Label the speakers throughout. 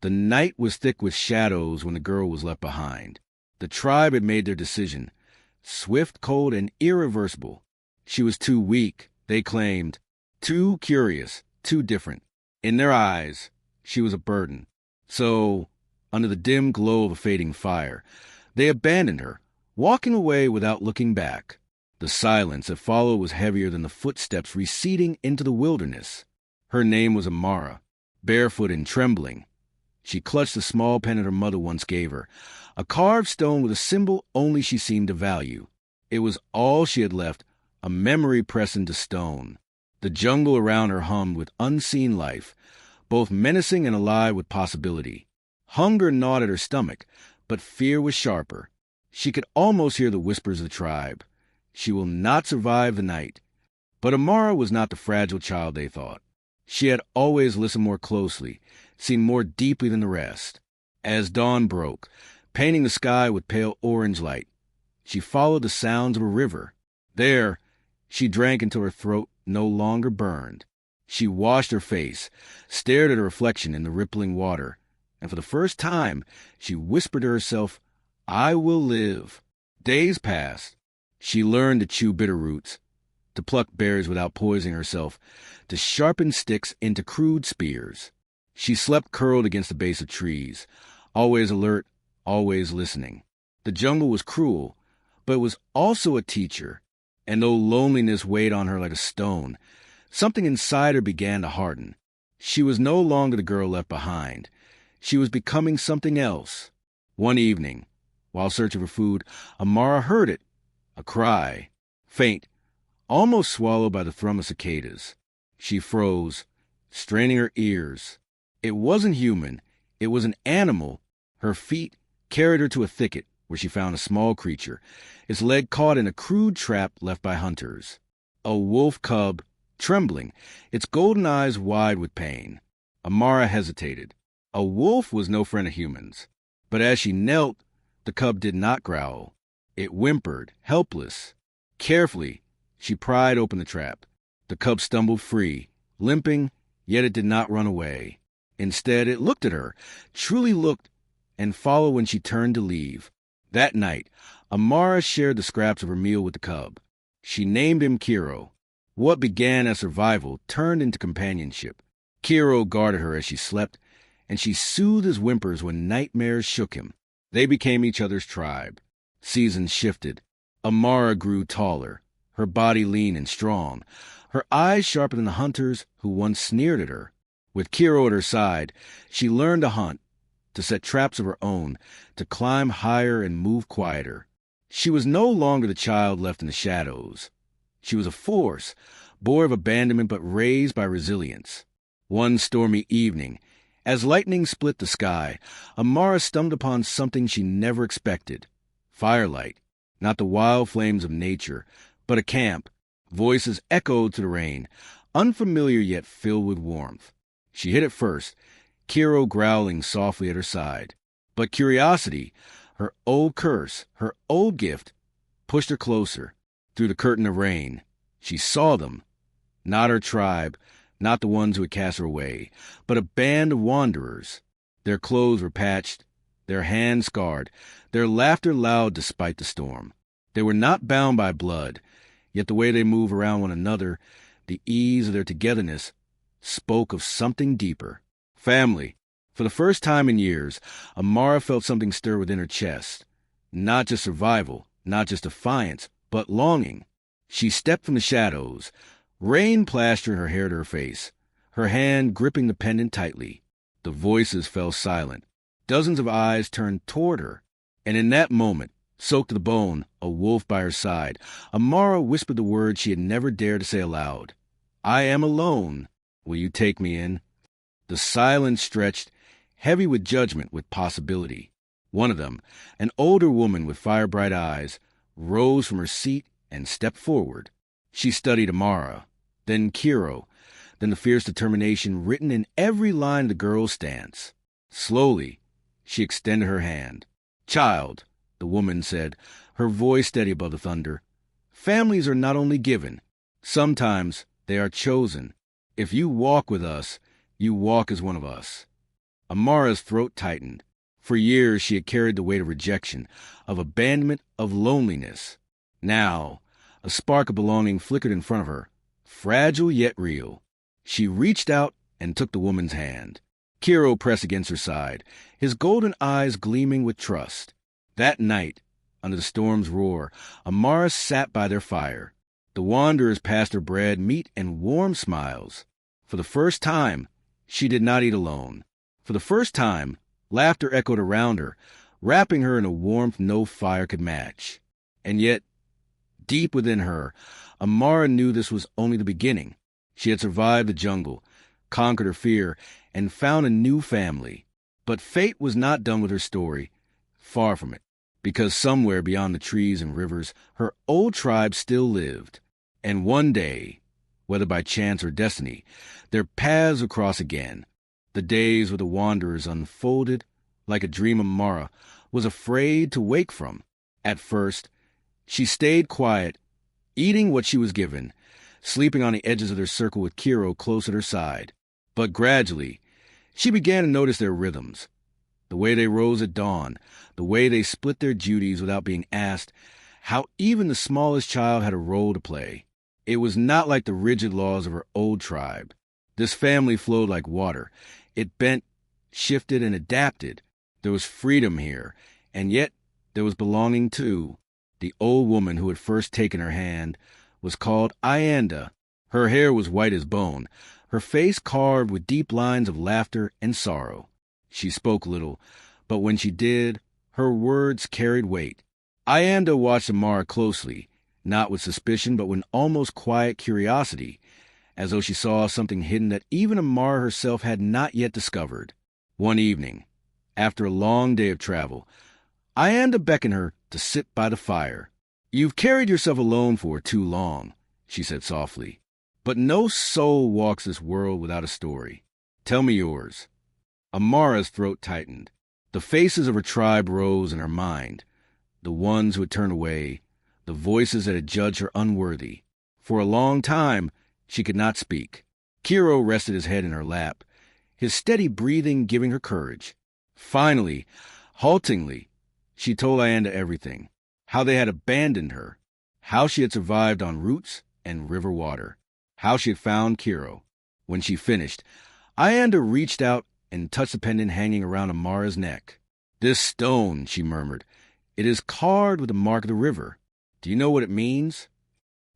Speaker 1: The night was thick with shadows when the girl was left behind. The tribe had made their decision, swift, cold, and irreversible. She was too weak, they claimed, too curious, too different. In their eyes, she was a burden. So, under the dim glow of a fading fire, they abandoned her, walking away without looking back. The silence that followed was heavier than the footsteps receding into the wilderness. Her name was Amara, barefoot and trembling. She clutched the small pendant her mother once gave her, a carved stone with a symbol only she seemed to value. It was all she had left, a memory pressed into stone. The jungle around her hummed with unseen life, both menacing and alive with possibility. Hunger gnawed at her stomach, but fear was sharper. She could almost hear the whispers of the tribe. She will not survive the night. But Amara was not the fragile child they thought. She had always listened more closely, seen more deeply than the rest. As dawn broke, painting the sky with pale orange light, she followed the sounds of a river. There, she drank until her throat no longer burned. She washed her face, stared at her reflection in the rippling water, and for the first time, she whispered to herself, "I will live." Days passed. She learned to chew bitter roots, to pluck berries without poisoning herself, to sharpen sticks into crude spears. She slept curled against the base of trees, always alert, always listening. The jungle was cruel, but it was also a teacher, and though loneliness weighed on her like a stone, something inside her began to harden. She was no longer the girl left behind. She was becoming something else. One evening, while searching for food, Amara heard it, a cry, faint, almost swallowed by the thrum of cicadas. She froze, straining her ears. It wasn't human. It was an animal. Her feet carried her to a thicket where she found a small creature, its leg caught in a crude trap left by hunters. A wolf cub, trembling, its golden eyes wide with pain. Amara hesitated. A wolf was no friend of humans. But as she knelt, the cub did not growl. It whimpered, helpless. Carefully, she pried open the trap. The cub stumbled free, limping, yet it did not run away. Instead, it looked at her, truly looked, and followed when she turned to leave. That night, Amara shared the scraps of her meal with the cub. She named him Kiro. What began as survival turned into companionship. Kiro guarded her as she slept, and she soothed his whimpers when nightmares shook him. They became each other's tribe. Seasons shifted. Amara grew taller, her body lean and strong, her eyes sharper than the hunters who once sneered at her. With Kiro at her side, she learned to hunt, to set traps of her own, to climb higher and move quieter. She was no longer the child left in the shadows. She was a force, born of abandonment but raised by resilience. One stormy evening, as lightning split the sky, Amara stumbled upon something she never expected. Firelight, not the wild flames of nature, but a camp. Voices echoed to the rain, unfamiliar yet filled with warmth. She hid it first, Kiro growling softly at her side. But curiosity, her old curse, her old gift, pushed her closer. Through the curtain of rain, she saw them. Not her tribe, not the ones who had cast her away, but a band of wanderers. Their clothes were patched, their hands scarred, their laughter loud despite the storm. They were not bound by blood, yet the way they moved around one another, the ease of their togetherness, spoke of something deeper. Family. For the first time in years, Amara felt something stir within her chest. Not just survival, not just defiance, but longing. She stepped from the shadows, rain plastering her hair to her face, her hand gripping the pendant tightly. The voices fell silent. Dozens of eyes turned toward her. And in that moment, soaked to the bone, a wolf by her side, Amara whispered the words she had never dared to say aloud. "I am alone. Will you take me in?" The silence stretched, heavy with judgment, with possibility. One of them, an older woman with fire-bright eyes, rose from her seat and stepped forward. She studied Amara, then Kiro, then the fierce determination written in every line of the girl's stance. Slowly, she extended her hand. "Child," the woman said, her voice steady above the thunder, "families are not only given. Sometimes they are chosen. If you walk with us, you walk as one of us." Amara's throat tightened. For years she had carried the weight of rejection, of abandonment, of loneliness. Now, a spark of belonging flickered in front of her, fragile yet real. She reached out and took the woman's hand. Kiro pressed against her side, his golden eyes gleaming with trust. That night, under the storm's roar, Amara sat by their fire. The wanderers passed her bread, meat, and warm smiles. For the first time, she did not eat alone. For the first time, laughter echoed around her, wrapping her in a warmth no fire could match. And yet, deep within her, Amara knew this was only the beginning. She had survived the jungle, conquered her fear, and found a new family. But fate was not done with her story. Far from it. Because somewhere beyond the trees and rivers, her old tribe still lived. And one day, whether by chance or destiny, their paths would cross again. The days with the wanderers unfolded like a dream Amara was afraid to wake from. At first, she stayed quiet, eating what she was given, sleeping on the edges of their circle with Kiro close at her side. But gradually, she began to notice their rhythms. The way they rose at dawn, the way they split their duties without being asked, how even the smallest child had a role to play. It was not like the rigid laws of her old tribe. This family flowed like water. It bent, shifted, and adapted. There was freedom here, and yet there was belonging too. The old woman who had first taken her hand was called Ayanda. Her hair was white as bone, her face carved with deep lines of laughter and sorrow. She spoke little, but when she did, her words carried weight. Ayanda watched Amara closely, not with suspicion, but with almost quiet curiosity, as though she saw something hidden that even Amara herself had not yet discovered. One evening, after a long day of travel, Ayanda beckoned her to sit by the fire. "You've carried yourself alone for too long," she said softly. "But no soul walks this world without a story. Tell me yours." Amara's throat tightened. The faces of her tribe rose in her mind, the ones who had turned away, the voices that had judged her unworthy. For a long time, she could not speak. Kiro rested his head in her lap, his steady breathing giving her courage. Finally, haltingly, she told Ayanda everything. How they had abandoned her, how she had survived on roots and river water, how she had found Kiro. When she finished, Ayanda reached out and touched the pendant hanging around Amara's neck. "This stone," she murmured, "it is carved with the mark of the river. Do you know what it means?"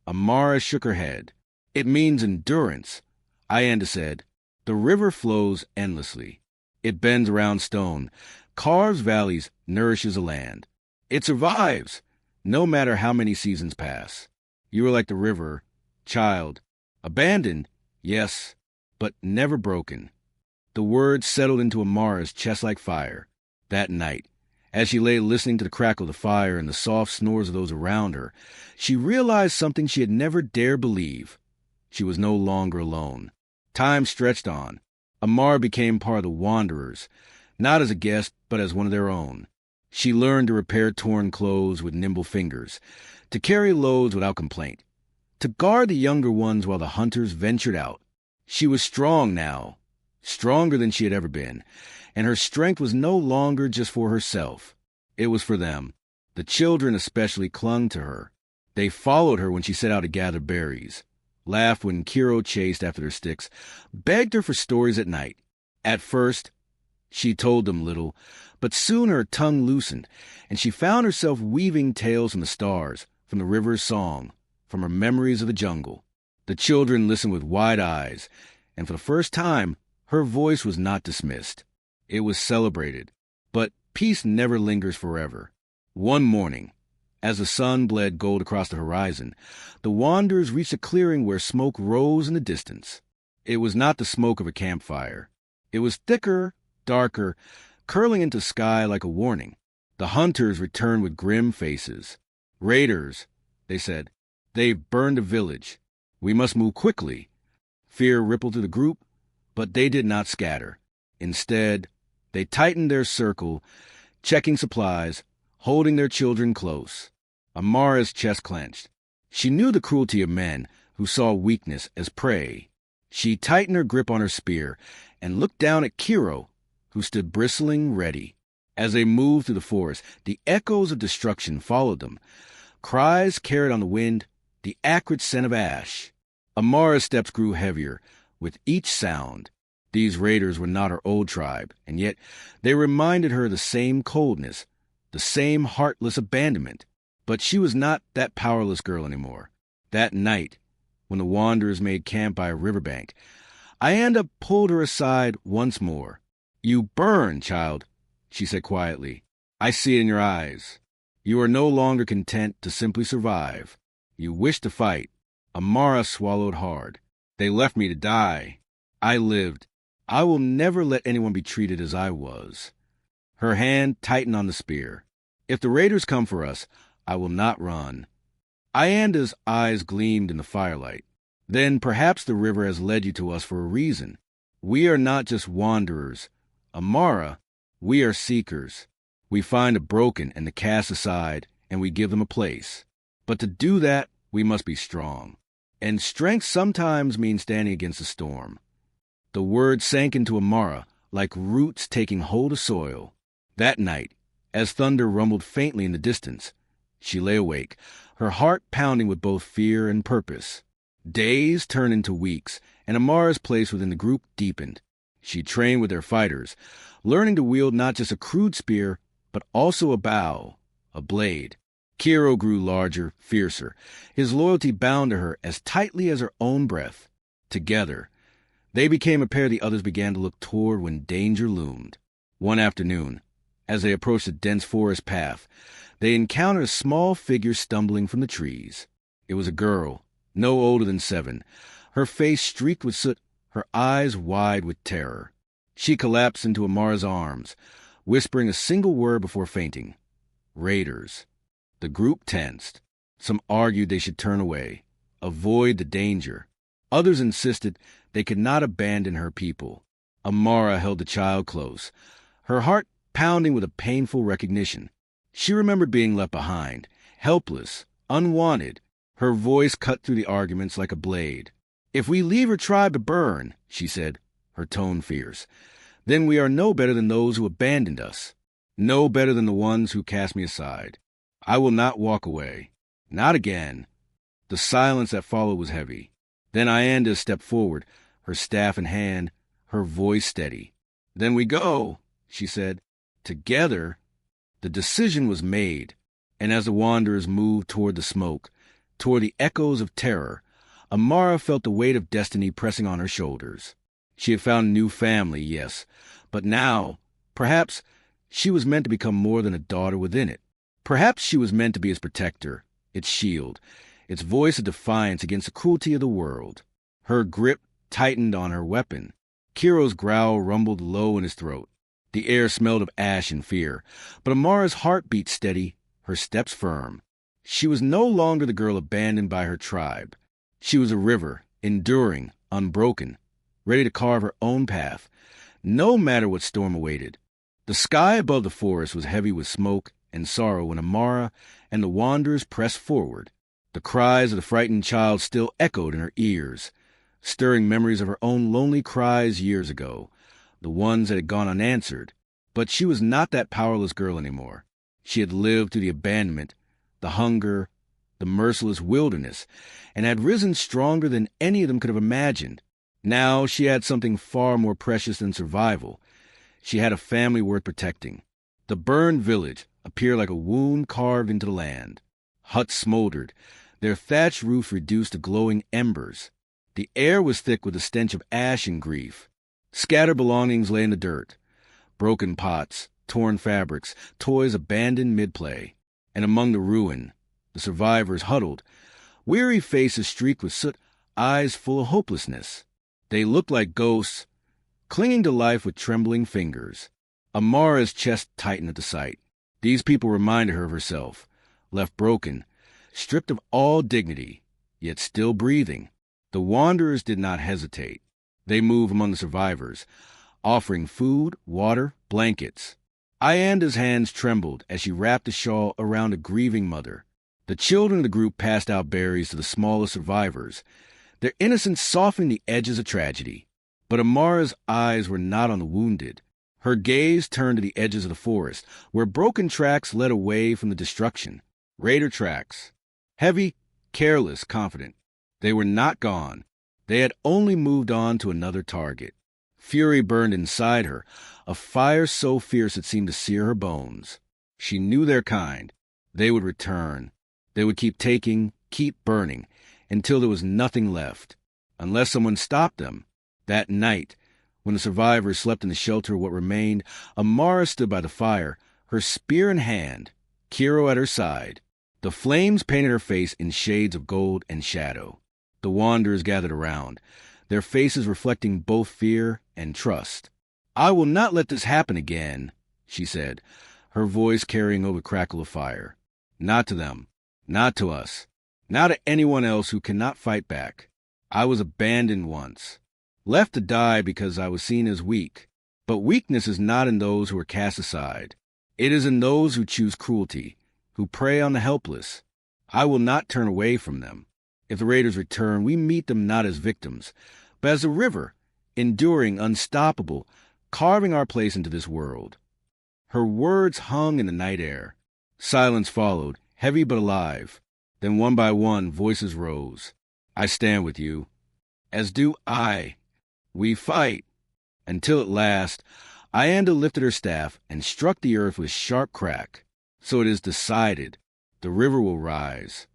Speaker 1: Amara shook her head. "It means endurance," Ayanda said. "The river flows endlessly. It bends around stone, carves valleys, nourishes a land. It survives, no matter how many seasons pass. You are like the river, child. Abandoned, yes, but never broken." The words settled into Amara's chest like fire. That night, as she lay listening to the crackle of the fire and the soft snores of those around her, she realized something she had never dared believe. She was no longer alone. Time stretched on. Amara became part of the wanderers, not as a guest, but as one of their own. She learned to repair torn clothes with nimble fingers, to carry loads without complaint, to guard the younger ones while the hunters ventured out. She was strong now, stronger than she had ever been, and her strength was no longer just for herself. It was for them. The children especially clung to her. They followed her when she set out to gather berries, laughed when Kiro chased after their sticks, begged her for stories at night. At first, she told them little, but soon her tongue loosened, and she found herself weaving tales from the stars, from the river's song, from her memories of the jungle. The children listened with wide eyes, and for the first time, her voice was not dismissed. It was celebrated. But peace never lingers forever. One morning, as the sun bled gold across the horizon, the wanderers reached a clearing where smoke rose in the distance. It was not the smoke of a campfire. It was thicker, darker, curling into sky like a warning. The hunters returned with grim faces. "Raiders," they said. "They've burned a village. We must move quickly." Fear rippled through the group, but they did not scatter. Instead, they tightened their circle, checking supplies, holding their children close. Amara's chest clenched. She knew the cruelty of men who saw weakness as prey. She tightened her grip on her spear and looked down at Kiro, who stood bristling ready. As they moved through the forest, the echoes of destruction followed them. Cries carried on the wind, the acrid scent of ash. Amara's steps grew heavier with each sound. These raiders were not her old tribe, and yet they reminded her of the same coldness, the same heartless abandonment. But she was not that powerless girl anymore. That night, when the wanderers made camp by a riverbank, Ayanda pulled her aside once more. "You burn, child," she said quietly. "I see it in your eyes. You are no longer content to simply survive. You wish to fight." Amara swallowed hard. "They left me to die. I lived. I will never let anyone be treated as I was." Her hand tightened on the spear. "If the raiders come for us, I will not run." Ayanda's eyes gleamed in the firelight. "Then perhaps the river has led you to us for a reason. We are not just wanderers. Amara, we are seekers. We find the broken and the cast aside, and we give them a place. But to do that, we must be strong. And strength sometimes means standing against a storm." The word sank into Amara like roots taking hold of soil. That night, as thunder rumbled faintly in the distance, she lay awake, her heart pounding with both fear and purpose. Days turned into weeks, and Amara's place within the group deepened. She trained with their fighters, learning to wield not just a crude spear, but also a bow, a blade. Kiro grew larger, fiercer, his loyalty bound to her as tightly as her own breath. Together, they became a pair the others began to look toward when danger loomed. One afternoon, as they approached a dense forest path, they encountered a small figure stumbling from the trees. It was a girl, no older than 7, her face streaked with soot, her eyes wide with terror. She collapsed into Amara's arms, whispering a single word before fainting. "Raiders." The group tensed. Some argued they should turn away, avoid the danger. Others insisted they could not abandon her people. Amara held the child close, her heart pounding with a painful recognition. She remembered being left behind, helpless, unwanted. Her voice cut through the arguments like a blade. "If we leave her tribe to burn," she said, her tone fierce, "then we are no better than those who abandoned us, no better than the ones who cast me aside. I will not walk away. Not again." The silence that followed was heavy. Then Ayanda stepped forward, her staff in hand, her voice steady. "Then we go," she said. "Together." The decision was made, and as the wanderers moved toward the smoke, toward the echoes of terror, Amara felt the weight of destiny pressing on her shoulders. She had found a new family, yes, but now, perhaps, she was meant to become more than a daughter within it. Perhaps she was meant to be its protector, its shield, its voice of defiance against the cruelty of the world. Her grip tightened on her weapon. Kiro's growl rumbled low in his throat. The air smelled of ash and fear, but Amara's heart beat steady, her steps firm. She was no longer the girl abandoned by her tribe. She was a river, enduring, unbroken, ready to carve her own path, no matter what storm awaited. The sky above the forest was heavy with smoke and sorrow when Amara and the wanderers pressed forward. The cries of the frightened child still echoed in her ears, stirring memories of her own lonely cries years ago, the ones that had gone unanswered. But she was not that powerless girl anymore. She had lived through the abandonment, the hunger, the merciless wilderness, and had risen stronger than any of them could have imagined. Now she had something far more precious than survival. She had a family worth protecting. The burned village appeared like a wound carved into the land. Huts smoldered, their thatched roofs reduced to glowing embers. The air was thick with the stench of ash and grief. Scattered belongings lay in the dirt. Broken pots, torn fabrics, toys abandoned mid-play. And among the ruin, the survivors huddled, weary faces streaked with soot, eyes full of hopelessness. They looked like ghosts, clinging to life with trembling fingers. Amara's chest tightened at the sight. These people reminded her of herself, left broken, stripped of all dignity, yet still breathing. The wanderers did not hesitate. They moved among the survivors, offering food, water, blankets. Ayanda's hands trembled as she wrapped a shawl around a grieving mother. The children of the group passed out berries to the smallest survivors, their innocence softening the edges of tragedy. But Amara's eyes were not on the wounded. Her gaze turned to the edges of the forest, where broken tracks led away from the destruction. Raider tracks. Heavy, careless, confident. They were not gone. They had only moved on to another target. Fury burned inside her, a fire so fierce it seemed to sear her bones. She knew their kind. They would return. They would keep taking, keep burning, until there was nothing left. Unless someone stopped them. That night, when the survivors slept in the shelter of what remained, Amara stood by the fire, her spear in hand, Kiro at her side. The flames painted her face in shades of gold and shadow. The wanderers gathered around, their faces reflecting both fear and trust. "I will not let this happen again," she said, her voice carrying over the crackle of fire. "Not to them. Not to us. Not to anyone else who cannot fight back. I was abandoned once. Left to die because I was seen as weak. But weakness is not in those who are cast aside. It is in those who choose cruelty, who prey on the helpless. I will not turn away from them. If the raiders return, we meet them not as victims, but as a river, enduring, unstoppable, carving our place into this world." Her words hung in the night air. Silence followed, heavy but alive. Then one by one, voices rose. "I stand with you." "As do I." "We fight." Until at last, Ianda lifted her staff and struck the earth with a sharp crack. "So it is decided. The river will rise."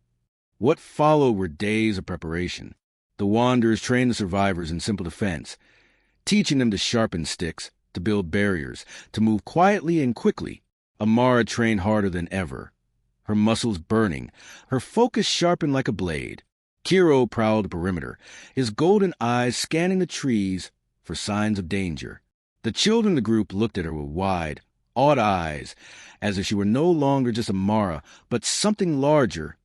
Speaker 1: What followed were days of preparation. The wanderers trained the survivors in simple defense, teaching them to sharpen sticks, to build barriers, to move quietly and quickly. Amara trained harder than ever, her muscles burning, her focus sharpened like a blade. Kiro prowled the perimeter, his golden eyes scanning the trees for signs of danger. The children in the group looked at her with wide, awed eyes, as if she were no longer just Amara, but something larger,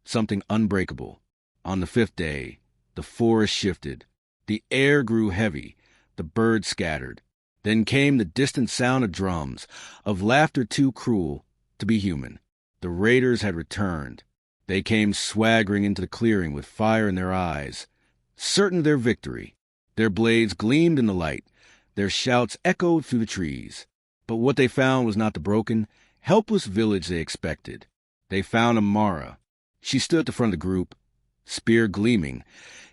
Speaker 1: something unbreakable. On the 5th day, the forest shifted. The air grew heavy, the birds scattered. Then came the distant sound of drums, of laughter too cruel to be human. The raiders had returned. They came swaggering into the clearing with fire in their eyes, certain of their victory. Their blades gleamed in the light. Their shouts echoed through the trees. But what they found was not the broken, helpless village they expected. They found Amara. She stood at the front of the group, spear gleaming,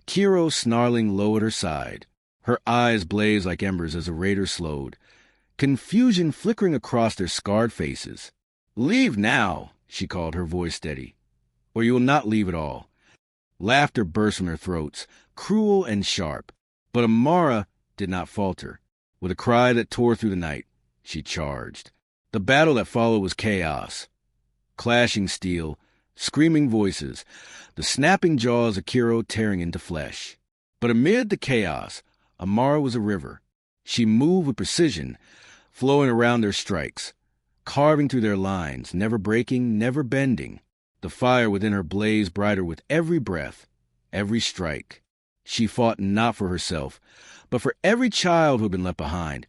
Speaker 1: Kiro snarling low at her side. Her eyes blazed like embers as the raiders slowed, confusion flickering across their scarred faces. "Leave now," she called, her voice steady, "or you will not leave at all." Laughter burst from their throats, cruel and sharp. But Amara did not falter. With a cry that tore through the night, she charged. The battle that followed was chaos. Clashing steel, screaming voices, the snapping jaws of Kiro tearing into flesh. But amid the chaos, Amara was a river. She moved with precision, flowing around their strikes, carving through their lines, never breaking, never bending. The fire within her blazed brighter with every breath, every strike. She fought not for herself, but for every child who had been left behind,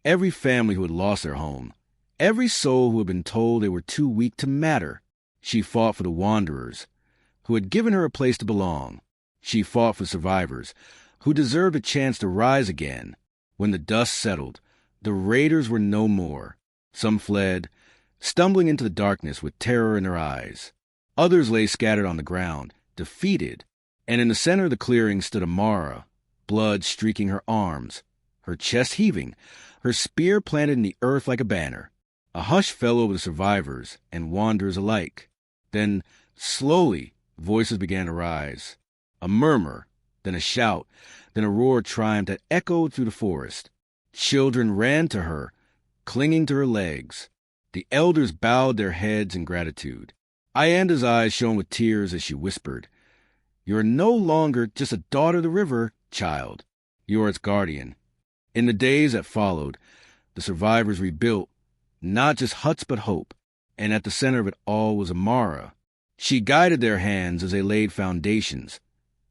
Speaker 1: every family who had lost their home, every soul who had been told they were too weak to matter. She fought for the wanderers, who had given her a place to belong. She fought for survivors, who deserved a chance to rise again. When the dust settled, the raiders were no more. Some fled, stumbling into the darkness with terror in their eyes. Others lay scattered on the ground, defeated. And in the center of the clearing stood Amara, blood streaking her arms, her chest heaving, her spear planted in the earth like a banner. A hush fell over the survivors and wanderers alike. Then, slowly, voices began to rise. A murmur, then a shout, then a roar of triumph that echoed through the forest. Children ran to her, clinging to her legs. The elders bowed their heads in gratitude. Ianda's eyes shone with tears as she whispered, "You are no longer just a daughter of the river, child. You are its guardian." In the days that followed, the survivors rebuilt, not just huts but hope, and at the center of it all was Amara. She guided their hands as they laid foundations,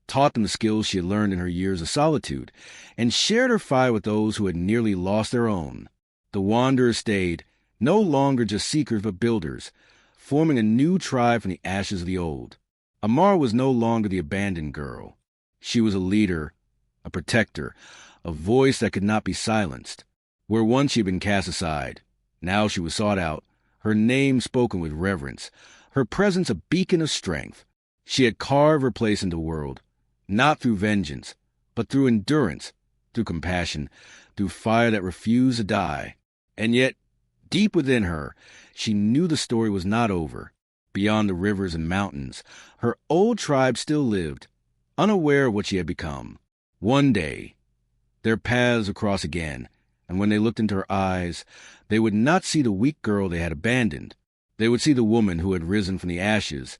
Speaker 1: taught them the skills she had learned in her years of solitude, and shared her fire with those who had nearly lost their own. The wanderers stayed, no longer just seekers but builders, forming a new tribe from the ashes of the old. Amara was no longer the abandoned girl. She was a leader, a protector, a voice that could not be silenced. Where once she had been cast aside, now she was sought out, her name spoken with reverence, her presence a beacon of strength. She had carved her place in the world, not through vengeance, but through endurance, through compassion, through fire that refused to die. And yet, deep within her, she knew the story was not over. Beyond the rivers and mountains, her old tribe still lived, unaware of what she had become. One day, their paths would cross again, and when they looked into her eyes, they would not see the weak girl they had abandoned. They would see the woman who had risen from the ashes,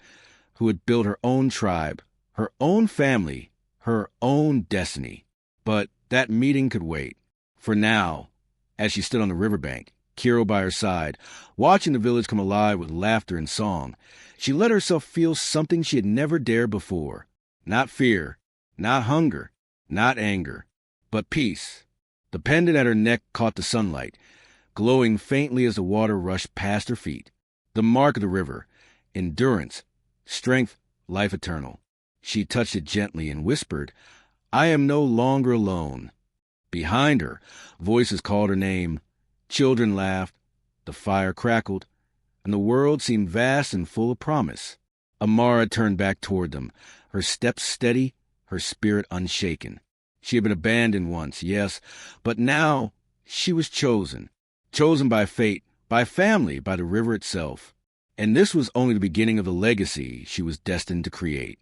Speaker 1: who had built her own tribe, her own family, her own destiny. But that meeting could wait. For now, as she stood on the riverbank, Kiro by her side, watching the village come alive with laughter and song, she let herself feel something she had never dared before. Not fear, not hunger, not anger, but peace. The pendant at her neck caught the sunlight, glowing faintly as the water rushed past her feet. The mark of the river, endurance, strength, life eternal. She touched it gently and whispered, "I am no longer alone." Behind her, voices called her name. Children laughed, the fire crackled, and the world seemed vast and full of promise. Amara turned back toward them, her steps steady, her spirit unshaken. She had been abandoned once, yes, but now she was chosen. Chosen by fate, by family, by the river itself. And this was only the beginning of the legacy she was destined to create.